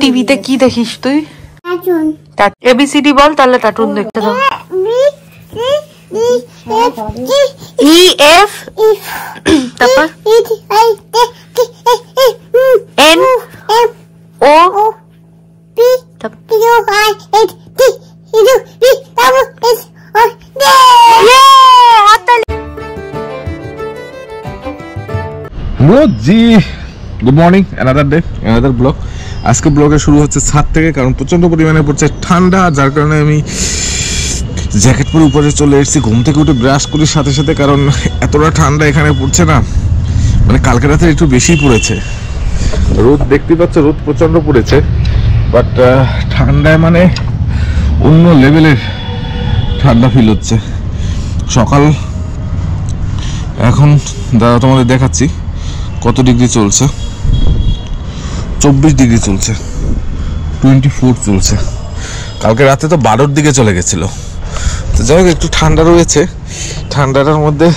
টিভিতে কি দেখিস তুই? এবিসিডি বল, তাহলে কার্টুন দেখতে দাও। ই এফ, তারপর N O G good morning, another day, another blog. আজকে ব্লগে শুরু হচ্ছে ছাদ থেকে, কারণ প্রচণ্ড পরিমাণে পড়ছে ঠান্ডা, যার কারণে আমি জ্যাকেট পরে উপরে চলে এসেছি। ঘুম থেকে উঠে ব্রাশ করার সাথে সাথে, কারণ এতটা ঠান্ডা এখানে পড়ছে না, মানে কালকে রাতে একটু বেশি পড়েছে। রোদ দেখতে পাচ্ছ, রোদ প্রচণ্ড পড়েছে, বাট ঠান্ডায় মানে অন্য লেভেলের ঠান্ডা ফিল হচ্ছে। সকাল এখন দাদা তোমাদের দেখাচ্ছি কত ডিগ্রি চলছে। 24 ডিগ্রি চলছে, 24 চলছে। কালকে রাতে তো 12-র দিকে চলে গেছিল। তো যাই হোক, একটু ঠান্ডা রয়েছে। ঠান্ডাটার মধ্যে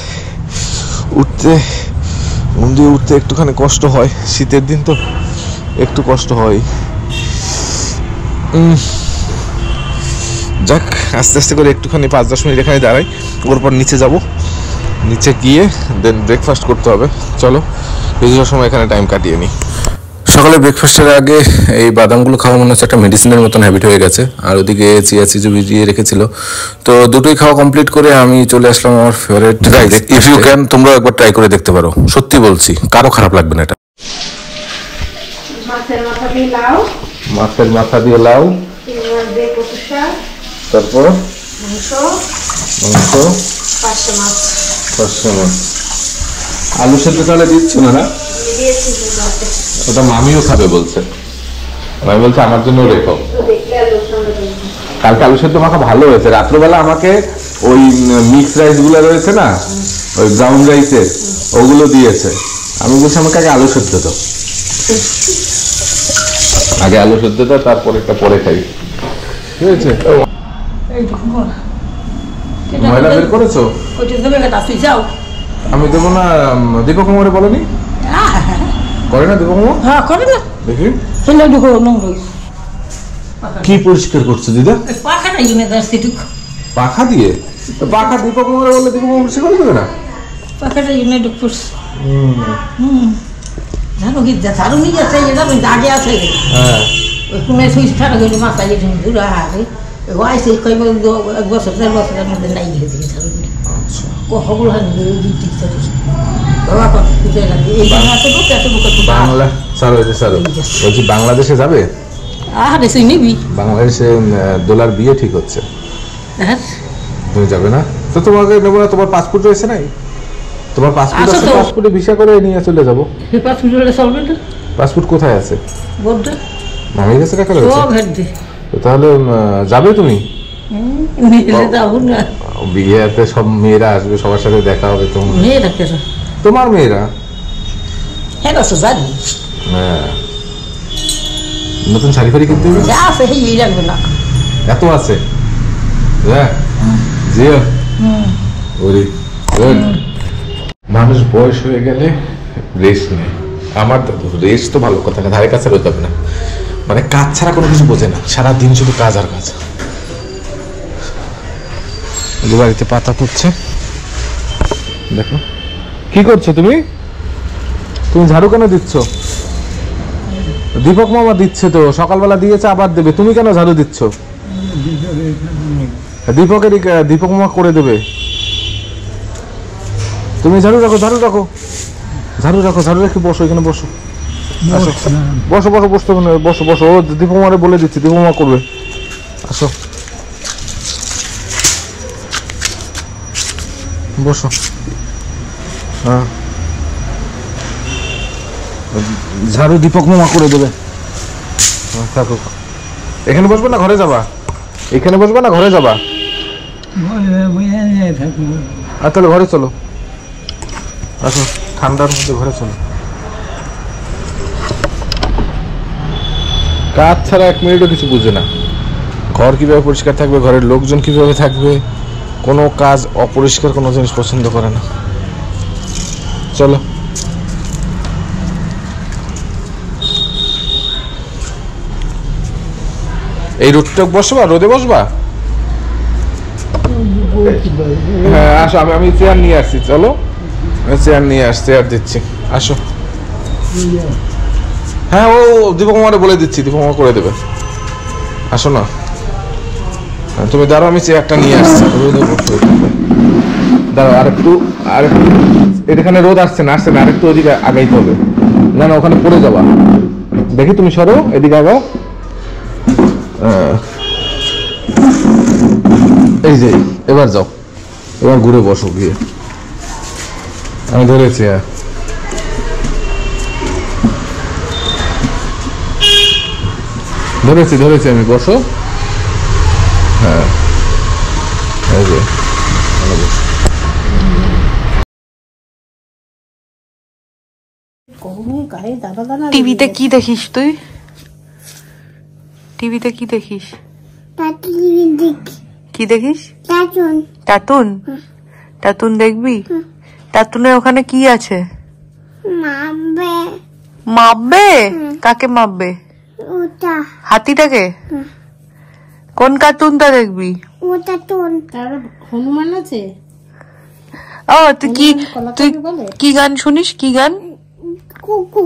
উঠতে একটুখানি কষ্ট হয়। শীতের দিন তো একটু কষ্ট হয়। যাক, আস্তে আস্তে করে একটুখানি 5-10 মিনিট এখানে দাঁড়াই, ওরপর নিচে যাব। নিচে গিয়ে দেন ব্রেকফাস্ট করতে হবে। চলো কিছুটা সময় এখানে টাইম কাটিয়ে নিই। সকালে ব্রেকফাস্টের আগে এই বাদামগুলো খাওয়া মনে হচ্ছে একটা মেডিসিনের মতন হ্যাবিট হয়ে গেছে। আর ওদিকে চিয়া সিজু ভিজিয়ে রেখেছিল, তো দুটোই খাওয়া কমপ্লিট করে আমি চলে আসলাম আমার ফেভারিট। ইফ ইউ ক্যান, তোমরা একবার ট্রাই করে দেখতে পারো, সত্যি বলছি, কারো খারাপ লাগবে না এটা। মাছের মাথা দিয়ে লাউ, তারপর মাংস, পাঁচশো মাছ। আলু সেদ্ধ তাহলে দিচ্ছ না? না, ওটা মামিও খাবে বলছে। আমি বলছি আমার জন্য রেখো। কালকে আলু সেদ্ধ মাখা ভালো হয়েছে। রাত্রবেলা আমাকে ওই মিক্স রাইস গুলো রয়েছে না, ওই ব্রাউন রাইসের, ওগুলো দিয়েছে। আমি বলছি আমাকে আগে আলু সেদ্ধ দাও, আগে আলু সেদ্ধ দাও, তারপর একটা পরে খাই। ঠিক আছে? ময়লা বের করেছো? আমি দেবো না। দীপক কুমারে বলেনি? করে না দীপক কুমার? হ্যাঁ করে না। দেখি কি পরিষ্কার করছো দিদা? পাখা দিয়ে? পাখা দীপক কুমারে বললে দীপক কুমার পরিষ্কার করবে না? পাখাটা ইউনাইটেড ফোর্স। জানো কি ঝাড়ু নিয়ে যাচ্ছে, এটা দাগে আছে। হ্যাঁ, ওই কোনে সুইচ ফাটা গেলে মাথা গেছে পুরো হাতে। ওয়াইছে কই এক বছর 4 বছরের মধ্যে নাই গেছে ঝাড়ু। আচ্ছা, কহগুলো হান দিয়ে দিতে চাই। বাবা কত খুঁজে লাগে এই জায়গাতে তো বাংলা স্যার হয়েছে। স্যার বলছি বাংলাদেশে যাবে? আরে সেই নিবি বাংলাদেশে ডলার বিয়ে ঠিক হচ্ছে। হ্যাঁ, তুমি যাবে না? তো তোমাকে নেবো না। তোমার পাসপোর্ট রয়েছে নাই? তোমার পাসপোর্ট আছে? পাসপোর্টে ভিসা করে নিয়ে চলে যাবো। পাসপোর্ট হলে চলবে না? পাসপোর্ট কোথায় আছে? বড়দা মামির কাছে রাখা রয়েছে। তো তাহলে যাবে তুমি? বিয়েতে সব মেয়েরা আসবে, সবার সাথে দেখা হবে। তোমার মেয়েরা? হ্যাঁ, নতুন শাড়ি ফাড়ি কিনতে হবে? এত আছে? মানুষ বয়স হয়ে গেলে রেস্ট নেই। আমার দাদু রেস্ট তো ভালো কথা, ধারে কাছে রইতে হবে না, মানে কাজ ছাড়া কোনো কিছু বোঝে না। সারাদিন শুধু কাজ আর কাজ। বাড়িতে পাতা তুলছে, দেখো। কি করছো তুমি? তুমি ঝাড়ু কেন দিচ্ছ? দীপক মামা দিচ্ছে তো, সকালবেলা দিয়েছে, আবার দেবে। তুমি কেন ঝাড়ু দিচ্ছ? দীপক মামা করে দেবে। তুমি ঝাড়ু রাখো, ঝাড়ু রাখো, ঝাড়ু রাখো, ঝাড়ু রেখে বসো, এখানে বসো। বসো বসো, বসতে হবে না, বসো বসো। ও দীপক মামারে বলে দিচ্ছি, দীপক মামা করবে। আসো বসো। হ্যাঁ, ঝাড়ু দীপক মামা করে দেবে। থাকো, এখানে বসবে না ঘরে যাবা? এখানে বসবে না ঘরে যাবা? আর তাহলে ঘরে চলো, আসো, ঠান্ডার মধ্যে ঘরে চলো। কাজ ছাড়া 1 মিনিটও কিছু বুঝে না। ঘর কিভাবে পরিষ্কার থাকবে, ঘরের লোকজন কিভাবে থাকবে, কোনো কাজ অপরিষ্কার কোনো জিনিস পছন্দ করে না। চলো এই রোদটা বসবা, রোদে বসবা? হ্যাঁ আসো, আমি চেয়ার নিয়ে আসছি, চলো চেয়ার নিয়ে আসছি, চেয়ার দিচ্ছি, আসো। হ্যাঁ ও দীপকুমারে বলে দিচ্ছি, দীপকুমার করে দেবে, আসো না। তুমি দাঁড়াও, আমি চেয়ারটা নিয়ে আসছি, দাঁড়াও আরেকটু, এখানে রোদ আসছে না, আরেকটু ওদিকে আগাইতে হবে, জানো ওখানে পড়ে যাবা। দেখি তুমি সরো, এদিকে আগাও। এই যে এবার যাও, এবার ঘুরে বসো গিয়ে, আমি ধরেছি। হ্যাঁ ধরেছি আমি, বসো। হ্যাঁ এই যে টিভিতে কি দেখিস তুই? টিভিতে কি দেখিস? কি দেখিস? কার্টুন। কার্টুন দেখবি? কার্টুনে ওখানে কি আছে? মাপবে? কাকে মাপবে? হাতিটাকে? কোন কার্টুনটা দেখবি? হনুমান আছে। ও তুই কি গান শুনিস? কি গান? কুকু।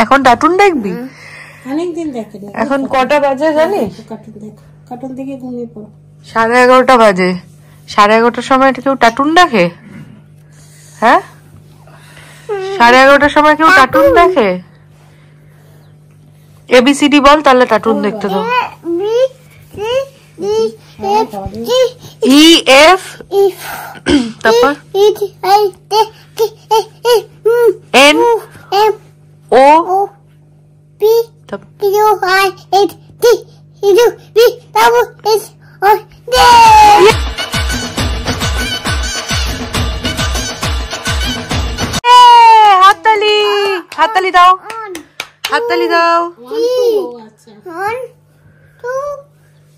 এখন কার্টুন দেখবি? অনেকদিন দেখে। এখন কটা বাজে জানিস? কার্টুন দেখে ঘুমিয়ে পড়ো। 11:30 বাজে। 11:30টার সময় কেউ কার্টুন দেখে? হ্যাঁ 11:30টার সময় কেউ কার্টুন দেখে? ABCD বল, তাহলে কার্টুন দেখতে দাও। EF, তারপর N O P Q R S T U V W X Y Z। হাততালি দাও, হাততালি দাও। 1 2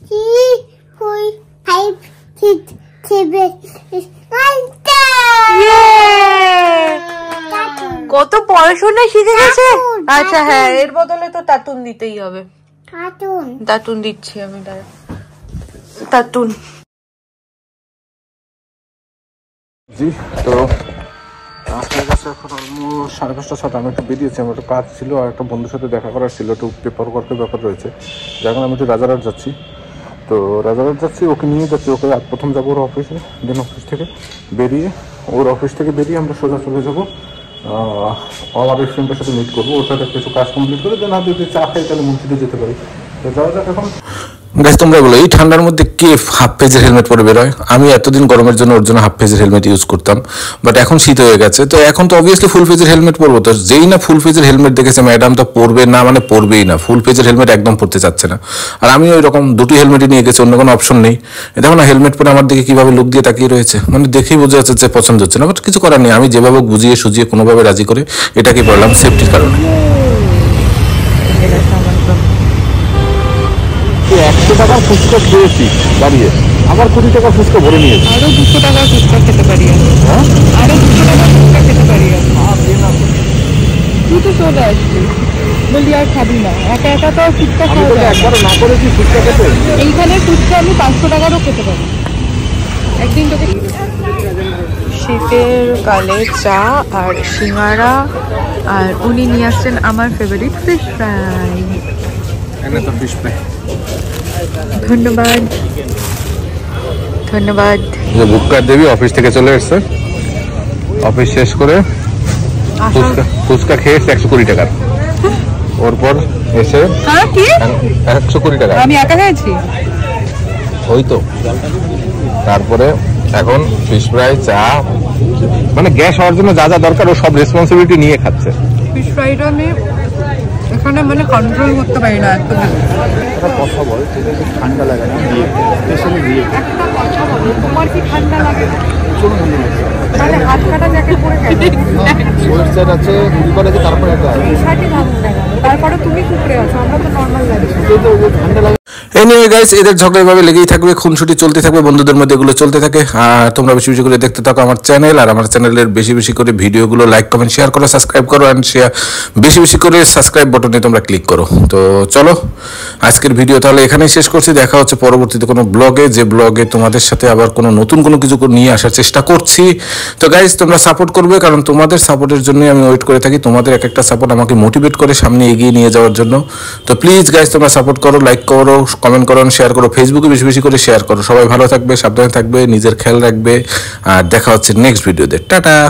3 4 5 6 7 কত পড়াশোনা শিখে গেছে। আচ্ছা হ্যাঁ, এর বদলে তো কার্টুন দিতেই হবে। কার্টুন দিচ্ছি আমি, দাঁড়া। কার্টুন জি। তো হয়ে গেছে এখন অলমোস্ট 5:30-6টা। আমি একটু বেরিয়েছি, আমার একটু কাজ ছিল আর একটা বন্ধুর সাথে দেখা করার ছিল, একটু পেপার ওয়ার্কের ব্যাপার রয়েছে। যখন আমি একটু রাজারহাট যাচ্ছি, তো রাজারহাট যাচ্ছি, ওকে নিয়ে যাচ্ছি। ওকে প্রথম যাবো ওর অফিসে, দেন অফিস থেকে বেরিয়ে আমরা সোজা চলে যাবো আমার রেস্টুরেন্টের সাথে মিট করবো, ওর সাথে কিছু কাজ কমপ্লিট করে দেন। আর যদি চা খাই তাহলে মন্দিরে যেতে পারি। তো যাওয়া যাক এখন। গাইস তোমরা বলো, এই ঠান্ডার মধ্যে কে হাফ পেজের হেলমেট পরে বেরোয়? আমি এতদিন গরমের জন্য ওর জন্য হাফ পেজের হেলমেট ইউজ করতাম, বাট এখন শীত হয়ে গেছে, তো এখন তো অবভিয়াসলি ফুল পেজের হেলমেট পরবো। তো যেই না ফুল পেজের হেলমেট দেখেছে ম্যাডাম, তো পরবে না মানে পরবেই না, ফুল পেজের হেলমেট একদম পরতে চাচ্ছে না। আর আমি ওই রকম দুটি হেলমেটই নিয়ে গেছি, অন্য কোনো অপশন নেই। দেখো না হেলমেট পরে আমার দিকে কিভাবে লুক দিয়ে তাকিয়ে রয়েছে, মানে দেখেই বোঝা যাচ্ছে যে পছন্দ হচ্ছে না, বাট কিছু করার নেই। আমি যেভাবে বুঝিয়ে সুজিয়ে কোনোভাবে রাজি করে এটাকে পরলাম সেফটির কারণে। 100 টাকার ফুচকা খেয়েছি দাঁড়িয়ে, আবার 20 টাকার ফুচকা ভরে নিয়েছি। আরো 200 টাকার ফুচকা খেতে পারি। হ্যাঁ আরো 200 টাকার ফুচকা খেতে পারি। তুই তো চলে আসবি, বলি আর খাবি না, একা একা তো ফুচকা খাওয়া যায়। একবারও না করেছি ফুচকা খেতে। এইখানে ফুচকা আমি 500 টাকারও খেতে পারি একদিন। তোকে শীতের কালে চা আর সিঙ্গারা, আর উনি নিয়ে আসছেন আমার ফেভারিট ফিশ ফ্রাই। তো ফিশ ফ্রাই, ধন্যবাদ ধন্যবাদ। বুককার দেবী অফিস থেকে চলে এসছে, অফিস শেষ করে ফুচকা খেয়েছে 120 টাকার। ওর পর এসে 120 টাকা আমি একা খেয়েছি ওই তো। তারপরে এখন ফিশ ফ্রাই, চা, মানে গ্যাস হওয়ার জন্য যা যা দরকার ও সব রেসপন্সিবিলিটি নিয়ে খাচ্ছে। ফিশ ফ্রাইটা আমি এখানে মানে কন্ট্রোল করতে পারি না। একটা কথা বল, ঠান্ডা লাগে না? একটা কথা বলো, তোমার কি ঠান্ডা লাগে? তাহলে হাত কাটা জ্যাকেট পরে গেছে, সোয়েটার আছে, মুড়ি করা আছে, তারপরে তারপরে তুমি কুকুরে আছো, আমরা তো নর্মাল লাগছে। ঠান্ডা লাগে। এনিওয়ে গাইস, এদের ঝগড়া এভাবে লেগেই থাকবে, খুনসুটি চলতে থাকবে, বন্ধুদের মধ্যে এগুলো চলতে থাকে। আর তোমরা বেশি বেশি করে দেখতে থাকো আমার চ্যানেল, আর আমার চ্যানেলের বেশি বেশি করে ভিডিওগুলো লাইক কমেন্ট শেয়ার করো, সাবস্ক্রাইব করো, অ্যান্ড শেয়ার বেশি বেশি করে সাবস্ক্রাইব বাটনে তোমরা ক্লিক করো। তো চলো আজকের ভিডিও তাহলে এখানেই শেষ করছি। দেখা হচ্ছে পরবর্তীতে কোনো ব্লগে, যে ব্লগে তোমাদের সাথে আবার কোনো নতুন কোনো কিছু নিয়ে আসার চেষ্টা করছি। তো গাইস, তোমরা সাপোর্ট করবে, কারণ তোমাদের সাপোর্টের জন্যই আমি ওয়েট করে থাকি। তোমাদের এক একটা সাপোর্ট আমাকে মোটিভেট করে সামনে এগিয়ে নিয়ে যাওয়ার জন্য। তো প্লিজ গাইস, তোমরা সাপোর্ট করো, লাইক করো, কমেন্ট করো, শেয়ার করো, ফেসবুকে বেশি বেশি করে শেয়ার করো। সবাই ভালো থাকবে, সাবধানে থাকবে, নিজের খেয়াল রাখবে, আর দেখা হচ্ছে নেক্সট ভিডিওতে। টাটা।